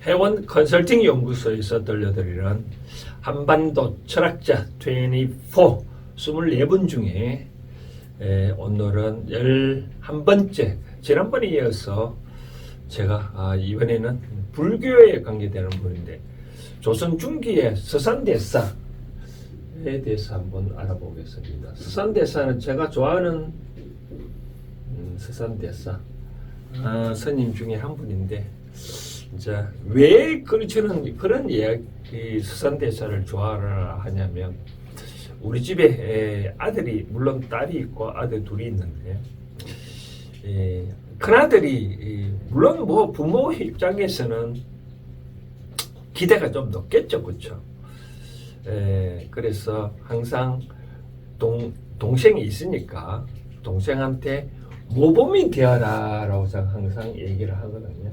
해원 컨설팅 연구소에서 들려드리는 한반도 철학자 24, 24분 중에 오늘은 11번째, 지난번에 이어서 제가 이번에는 불교에 관계되는 분인데 조선 중기의 서산대사에 대해서 한번 알아보겠습니다. 서산대사는 제가 좋아하는 서산대사 스님 중에 한 분인데, 이제 왜 저는 그런 이야기 서산대사를 좋아하냐면, 우리 집에 아들이, 물론 딸이 있고 아들 둘이 있는데, 큰아들이 물론 뭐 부모 입장에서는 기대가 좀 높겠죠, 그렇죠? 그래서 항상 동생이 있으니까 동생한테 모범이 되어라라고 항상 얘기를 하거든요.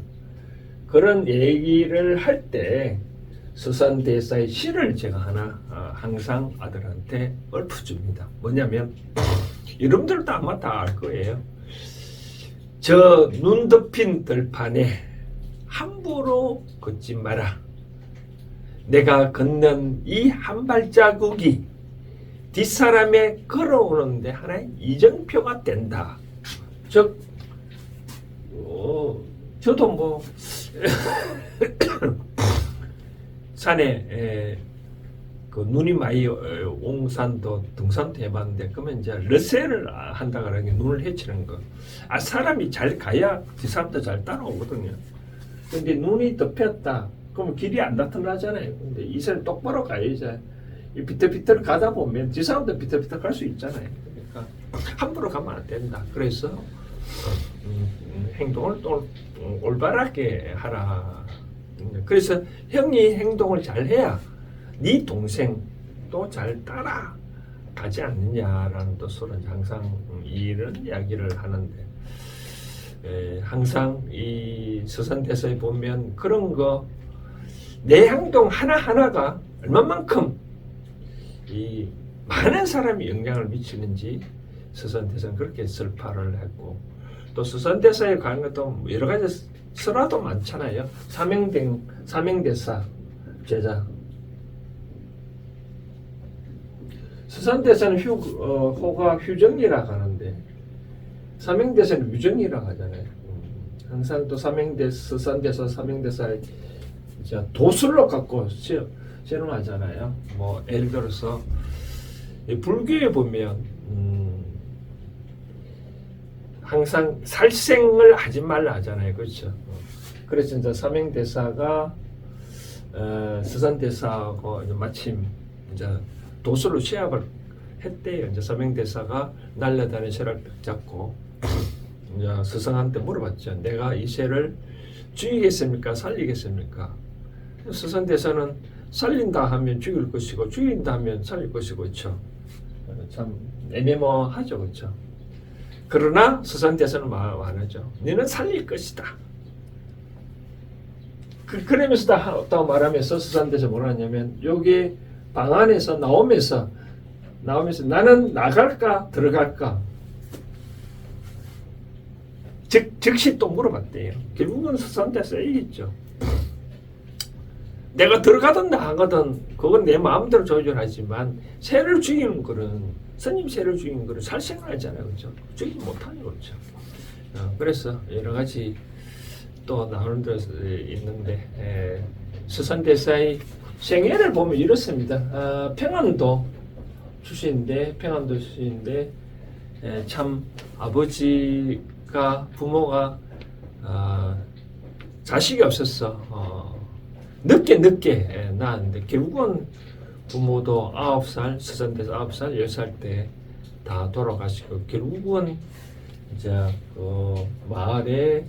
그런 얘기를 할 때 서산대사의 시를 제가 하나 항상 아들한테 읊어줍니다. 뭐냐면, 여러분들도 아마 다 알 거예요. 저 눈 덮인 들판에 함부로 걷지 마라. 내가 걷는 이 한 발자국이 뒷사람에 걸어오는데 하나의 이정표가 된다. 즉, 저도 뭐 산에 그 눈이 많이 온 산도 등산도 해봤는데, 그러면 이제 러셀을 한다 그러는 게 눈을 헤치는 거. 사람이 잘 가야 뒷사람도 잘 따라오거든요. 근데 눈이 덮였다 그러면 길이 안 나타나잖아요. 근데 이선을 똑바로 가야지. 이 비틀비틀 가다 보면 뒷사람도 비틀비틀 갈 수 있잖아요. 그러니까 함부로 가면 안 된다. 그래서 행동을 또 올바르게 하라. 그래서 형이 행동을 잘 해야 네 동생도 잘 따라가지 않느냐라는 뜻으로 항상 이런 이야기를 하는데, 항상 이 서산대사에 보면 그런 거, 내 행동 하나하나가 얼마만큼 이 많은 사람이 영향을 미치는지 서산대사는 그렇게 설파를 했고, 또 서산대사에 관한 것도 여러 가지 설화도 많잖아요. 사명대사 제자. 서산대사는 호가 휴정이라고 하는데, 사명대사는 유정이라고 하잖아요. 항상 또 서산대사, 사명대사를 도술로 갖고 실험하잖아요. 뭐 예를 들어서 불교에 보면 항상 살생을 하지 말라 하잖아요, 그렇죠? 그래서 이제 사명대사가 서산대사하고 마침 이제 도술로 시합을 했대요. 이제 사명대사가 날려다니는 쇠를 잡고 이제 스승한테 물어봤죠. 내가 이 쇠를 죽이겠습니까? 살리겠습니까? 서산대사는 살린다 하면 죽일 것이고 죽인다 하면 살릴 것이고, 그렇죠? 참 애매모호하죠, 그렇죠? 그러나 서산대사는 말하죠. 너는 살릴 것이다. 그러면서 또 말하면서 서산대사 뭐라 하냐면, 여기 방 안에서 나오면서 나는 나갈까 들어갈까, 즉시 또 물어봤대요. 결국은 서산대사 이겼죠. 내가 들어가든 나가든 그건 내 마음대로 조절하지만, 새를 죽이는 거는, 스님 새를 죽이는 거는 살생을 하잖아요, 그렇죠? 죽이지 못하는 거죠. 그래서 여러 가지 또 나오는 데 있는데, 서산대사의 생애를 보면 이렇습니다. 평안도 출신인데 참 아버지가, 부모가 자식이 없었어. 늦게 낳았는데, 결국은 부모도 9살, 서산대사 9살, 10살 때 다 돌아가시고, 결국은 이제 그 마을에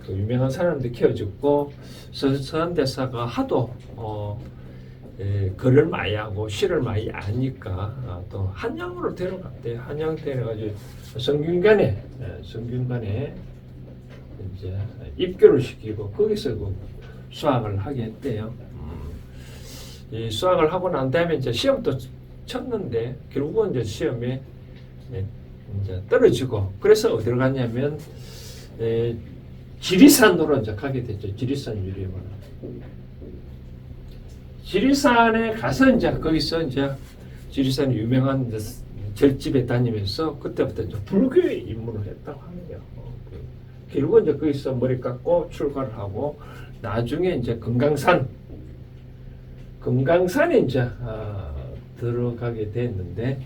그 유명한 사람들 키워줬고, 서산대사가 하도 글을 많이 하고 시를 많이 아니까 또 한양으로 데려갔대요. 한양 데려가지고 성균관에 이제 입교를 시키고, 거기서 그 수학을 하게 했대요. 이 수학을 하고 난 다음에 이제 시험도 쳤는데, 결국은 이제 시험에 이제 떨어지고, 그래서 어디로 갔냐면 지리산으로 이제 가게 됐죠. 지리산 유림을. 지리산에 가서 이제 거기서 이제 지리산 유명한 절집에 다니면서 그때부터 이제 불교에 입문을 했다고 하네요. 결국은 이제 거기서 머리 깎고 출가를 하고 나중에 이제 금강산에 이제 들어가게 됐는데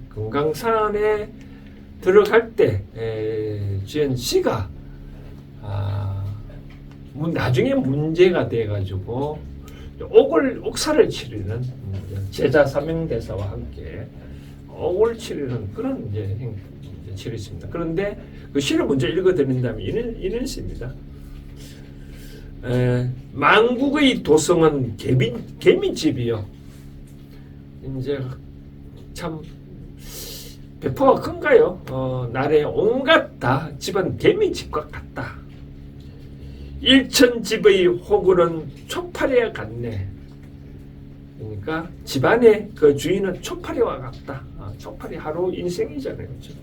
금강산에 들어갈 때 지은 시가 나중에 문제가 돼가지고 옥사를 치르는 제자 사명대사와 함께 옥을 치르는 그런 이제 시를 있습니다. 그런데 그 시를 먼저 읽어드린다면 이런 시입니다. 만국의 도성은 개미집이요. 이제 참 배포가 큰가요? 나라의 온갖 다 집은 개미집과 같다. 일천집의 호구는 초파리와 같네. 그러니까 집안의 그 주인은 초파리와 같다. 초파리 하루 인생이잖아요. 그렇죠?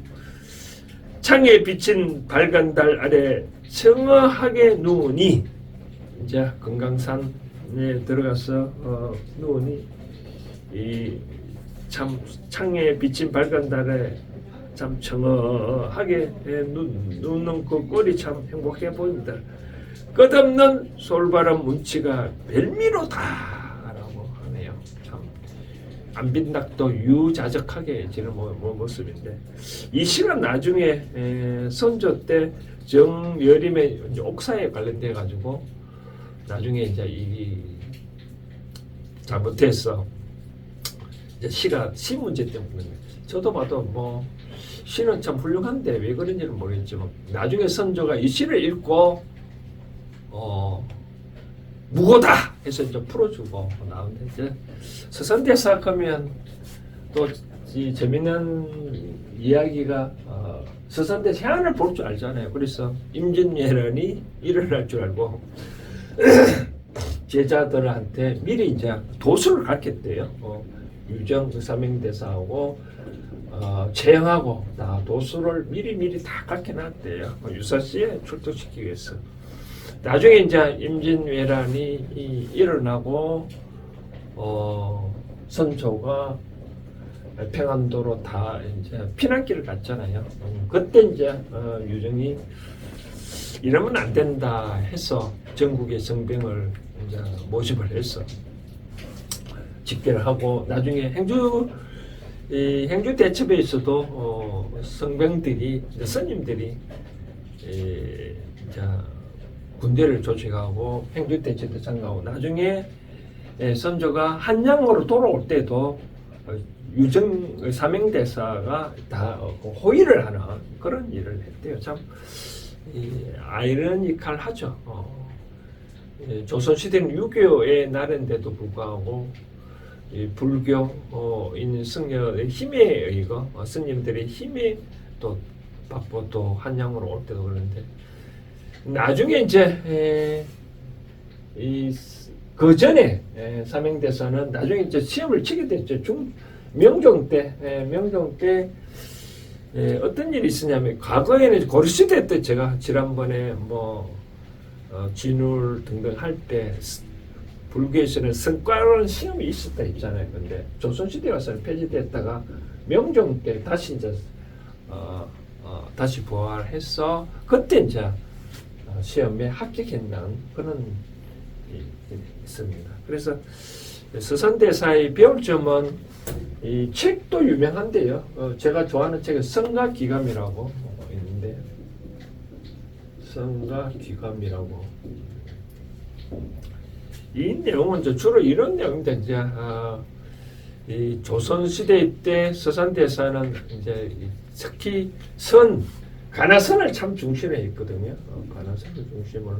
창에 비친 밝은 달 아래 청어하게 누우니 이제 금강산에 들어가서 누우니 이 참 창에 비친 밝은 달에 참 청어하게 누는 그 꼴이 참 행복해 보인다. 끝없는 솔바람 문치가 별미로다라고 하네요. 참 안빈낙도 유자적하게 지는 모습인데 이 시는 나중에 선조 때 정여림의 옥사에 관련돼 가지고 나중에 이제 이 잘못해서 이제 시 문제 때문에 저도 봐도 뭐 시는 참 훌륭한데 왜 그런지는 모르겠지만 나중에 선조가 이 시를 읽고 무고다 해서 이제 풀어주고 나오는데 이제 서산대사 가면 또 이 재밌는 이야기가 서산대사 해안을 볼 줄 알잖아요. 그래서 임진왜란이 일어날 줄 알고 제자들한테 미리 이제 도수를 가르쳤대요. 유정 사명대사하고 재형하고 다 도수를 미리 다 가르쳐놨대요. 유사시에 출두시키기 위해서. 나중에 이제 임진왜란이 일어나고 선조가 평안도로 다 이제 피난길을 갔잖아요. 그때 이제 유정이 이러면 안 된다 해서 전국의 성병을 이제 모집을 해서 집계를 하고 나중에 행주 대첩에서도 성병들이 스님들이 이제 군대를 조직하고 행주 대첩에 참가하고 나중에 선조가 한양으로 돌아올 때도 유정 사명대사가 다 호의를 하는 그런 일을 했대요. 참 아이러니컬하죠. 조선시대는 유교의 날인데도 불구하고 불교인 승려의 힘에 의거 스님들의 힘에 또 받고 또 한양으로 올 때도 그런데 나중에 이제 그 전에 사명대사는 나중에 이제 시험을 치게 됐죠. 명종 때 어떤 일이 있었냐면 과거에는 고려시대 때 제가 지난번에 진울 등등 할 때 불교에서는 성과라는 시험이 있었다 했잖아요. 근데 조선시대 와서는 폐지됐다가 명종 때 다시 이제 다시 부활해서 그때 이제 시험에 합격했는 그런 있습니다. 그래서 서산대사의 배울 점은 이 책도 유명한데요. 제가 좋아하는 책은 성가기감이라고 있는데 성가기감이라고 이 내용은 주로 이런 내용인데 이제 이 조선시대 때 서산대사는 이제 특히 가나선을 참 중심에 있거든요. 가나선을 중심을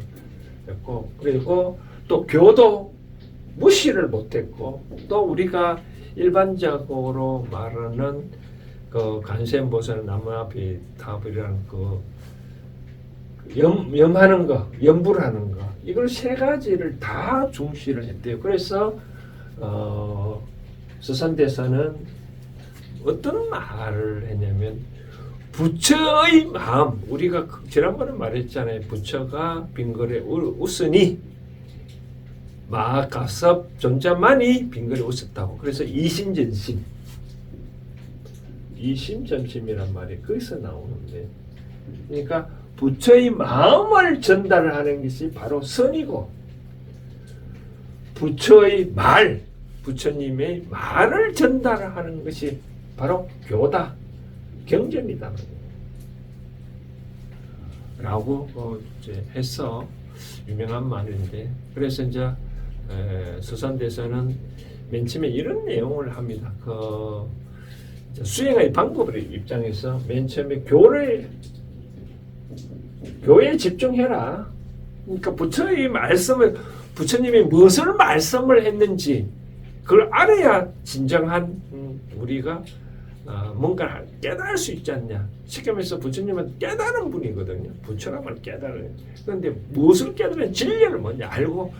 했고 그리고 또 교도 무시를 못했고 또 우리가 일반적으로 말하는 그 간세음보살 나무아비 답이라는 그 염하는 거, 염불 하는 거 이걸 세 가지를 다 중시를 했대요. 그래서 서산대사는 어떤 말을 했냐면 부처의 마음, 우리가 지난번에 말했잖아요. 부처가 빙글에 웃으니 마가섭 존자만이 빙글에 웃었다고. 그래서 이심전심, 이심전심이란 말이 거기서 나오는데, 그러니까 부처의 마음을 전달하는 것이 바로 선이고, 부처의 말, 부처님의 말을 전달하는 것이 바로 교다, 경전이다 라고 이제 해서 유명한 말인데, 그래서 이제 서산대사는 맨 처음에 이런 내용을 합니다. 수행의 방법의 입장에서 맨 처음에 교에 집중해라. 그러니까 부처의 말씀을, 부처님이 무엇을 말씀을 했는지 그걸 알아야 진정한 우리가 뭔가 깨달을 수 있지 않냐. 쉽게 말해서 부처님은 깨달은 분이거든요. 부처라면 깨달아요. 그런데 무엇을 깨달으면 진리를 먼저 알고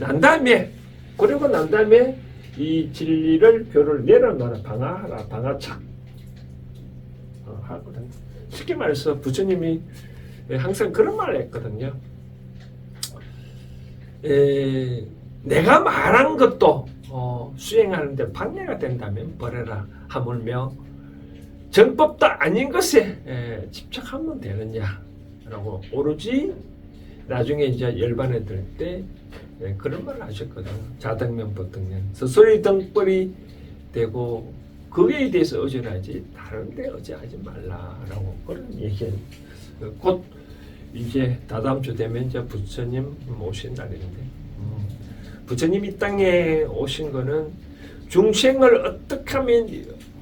난 다음에, 그리고 난 다음에 이 진리를 교를 내려놔라. 방하하라. 방하착 하거든요. 쉽게 말해서 부처님이 항상 그런 말을 했거든요. 내가 말한 것도 수행하는데 방해가 된다면 버려라. 하물며 정법도 아닌 것에 집착하면 되느냐라고 오로지 나중에 이제 열반에 들 때 그런 말을 하셨거든요. 자등면 보등면 스스로의 등불이 되고 거기에 대해서 의존하지 다른 데 의존하지 말라라고 그런 얘기를. 곧 이제 다다음 주 되면 이제 부처님 오신 날인데, 부처님 이 땅에 오신 거는 중생을 어떻게 하면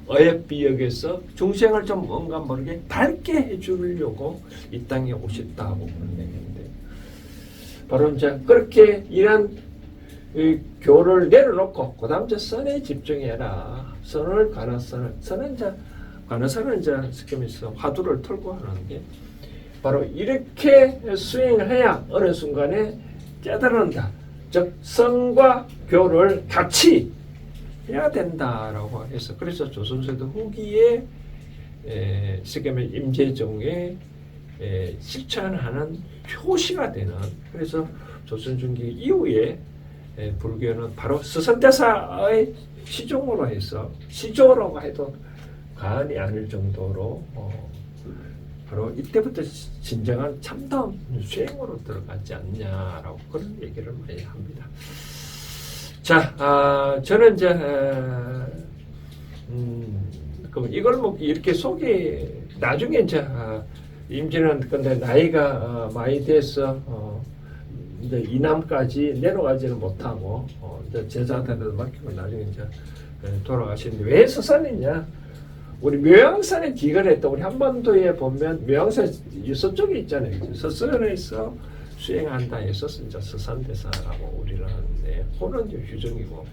어여삐 여기서 중생을 좀 뭔가 모르게 밝게 해주려고 이 땅에 오셨다고 그런 얘기인데, 바로 이제 그렇게 이런 교를 내려놓고 그 다음 이제 선에 집중해라. 선을 관하선을, 선은 이제 관하선은 이제 스키면서 화두를 털고 하는 게 바로 이렇게 수행을 해야 어느 순간에 깨달는다. 즉 선과 교를 같이 해야 된다라고 해서, 그래서 조선세도 후기에 세계의 임재정에 실천하는 표시가 되는, 그래서 조선중기 이후에 불교는 바로 서선대사의 시종으로 해서, 시조라고 해도 과언이 아닐 정도로 바로 이때부터 진정한 참다운 수행으로 들어가지 않냐라고 그런 얘기를 많이 합니다. 자, 저는 이제 그럼 이걸 뭐 이렇게 나중에 이제 임진은 근데 나이가 많이 돼서 이제 이남까지 내려가지는 못하고 이제 제자들을 맡기고 나중에 이제 돌아가시는데, 왜 서산이냐? 우리 묘양산에 기거했다. 우리 한반도에 보면 묘양산 서쪽에 있잖아요. 서산에서 수행한다 해서 이제 서산대사라고 우리는 하는데, 그는 이제 규정이고.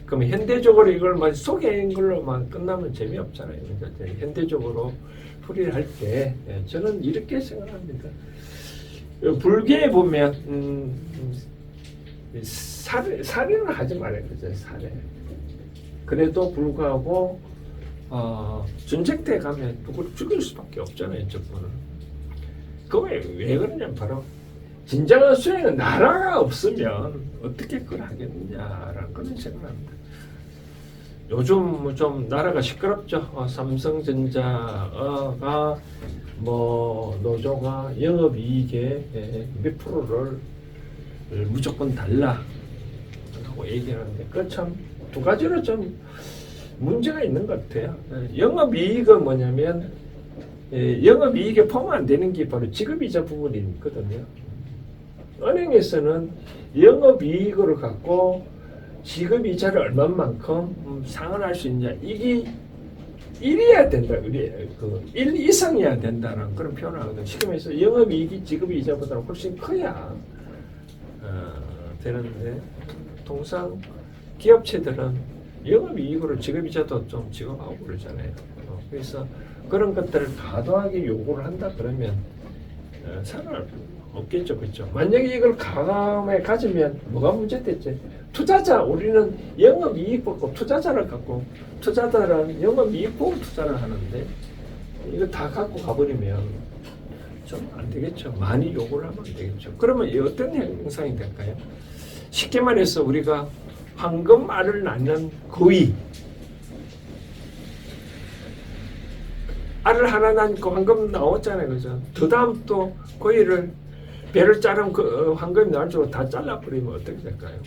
그럼 현대적으로 이걸 막 소개한 걸로만 끝나면 재미없잖아요. 그러니까 현대적으로 풀이를 할 때 저는 이렇게 생각합니다. 불교에 보면 살해는 하지 말아야 되죠. 살해. 그래도 불구하고 전쟁 때 가면 누구를 죽일 수밖에 없잖아요. 저분은. 그게 왜 그러냐면 바로 진정한 수행은 나라가 없으면 어떻게 그걸 하겠느냐라는 그런 생각합니다. 요즘 좀 나라가 시끄럽죠. 삼성전자가 노조가 영업이익의 몇 프로를 무조건 달라고 얘기하는데, 그 참 두 가지로 좀 문제가 있는 것 같아요. 영업이익은 뭐냐면 영업이익에 포함 안 되는 게 바로 지급이자 부분이 있거든요. 은행에서는 영업이익으로 갖고 지급이자를 얼마만큼 상환할 수 있냐, 이게 1이어야 된다. 1 이상이어야 된다는 그런 표현을 하거든요. 쉽게 말해서 영업이익이 지급이자보다 훨씬 커야 되는데, 통상 기업체들은 영업이익으로 지급이자도 좀 지급하고 그러잖아요. 그래서 그런 것들을 과도하게 요구를 한다 그러면 살아 없겠죠. 그렇죠? 만약에 이걸 과감하게 가지면 뭐가 문제됐지? 투자자, 우리는 영업이익 받고 투자자를 갖고, 투자자는 영업이익 보고 투자를 하는데 이거 다 갖고 가버리면 좀 안 되겠죠. 많이 요구를 하면 안 되겠죠. 그러면 이 어떤 형상이 될까요? 쉽게 말해서 우리가 황금알을 낳는 거위, 알을 하나 낳고 황금 나왔잖아요, 그죠? 그 다음 또 거위를 배를 자르면 그 황금이 나올 쪽으로 다 잘라버리면 어떻게 될까요?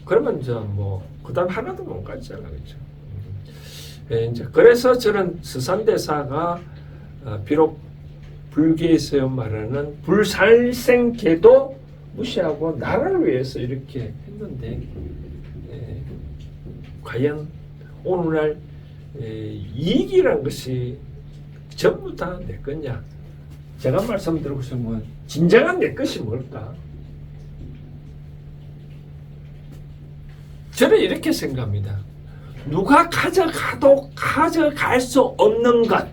그러면 이제 뭐 그다음 하나도 못 가지잖아, 그죠? 이제 그래서 저는 스산대사가 비록 불교에서 말하는 불살생계도 무시하고 나라를 위해서 이렇게 했는데 과연 오늘날 이익이란 것이 전부 다 내 거냐? 제가 말씀드려보시면 진정한 내 것이 뭘까? 저는 이렇게 생각합니다. 누가 가져가도 가져갈 수 없는 것,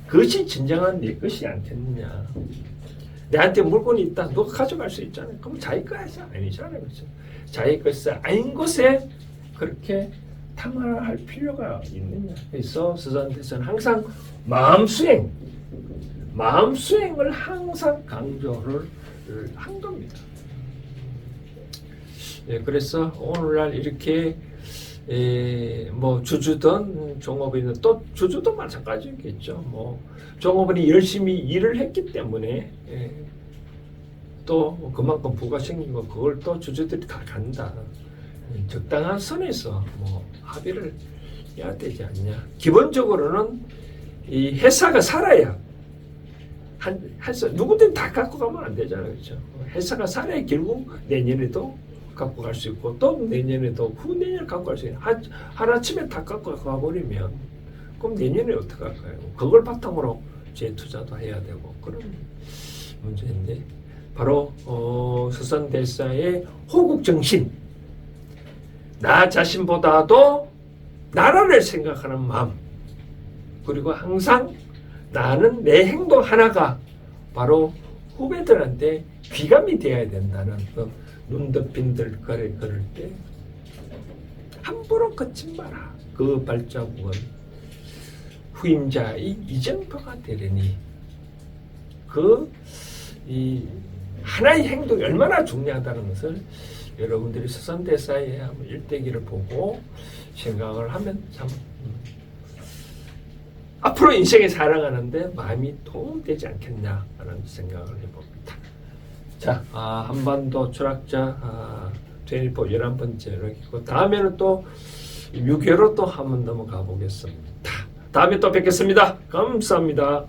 그것이 진정한 내 것이 않겠느냐. 내한테 물건이 있다, 누가 가져갈 수 있잖아요. 그럼 자기 것이 아니잖아요, 그렇죠? 자기 것이 아닌 것에 그렇게 탐할 필요가 있느냐. 그래서 스산대사는 항상 마음수행을 항상 강조를 한 겁니다. 그래서 오늘날 이렇게 뭐 주주든 종업원이든 또 주주도 마찬가지겠죠. 뭐 종업원이 열심히 일을 했기 때문에 또 그만큼 부가 생기고 그걸 또 주주들이 다 간다. 적당한 선에서 뭐 합의를 해야 되지 않냐. 기본적으로는 이 회사가 살아야 누구든 다 갖고 가면 안 되잖아요, 그렇죠? 회사가 살아야 결국 내년에도 갖고 갈 수 있고 또 내년에도 후내년에 갖고 갈 수 있는 하루아침에 다 갖고 가버리면 그럼 내년에 어떻게 할까요? 그걸 바탕으로 재투자도 해야 되고 그런 문제인데 바로 스산대사의 호국정신, 나 자신보다도 나라를 생각하는 마음, 그리고 항상 나는 내 행동 하나가 바로 후배들한테 귀감이 되어야 된다는 그 눈 덮인 들가를 걸을 때 함부로 걷지 마라. 그 발자국은 후임자의 이정표가 되려니 이 하나의 행동이 얼마나 중요하다는 것을 여러분들이 스산대사의 일대기를 보고 생각을 하면 참 앞으로 인생에 살아가는데 마음이 도움되지 않겠냐라는 생각을 해봅니다. 자, 한반도 철학자 되니포 11번째로 있고 다음에는 또 유교로 또 한번 넘어가 보겠습니다. 다음에 또 뵙겠습니다. 감사합니다.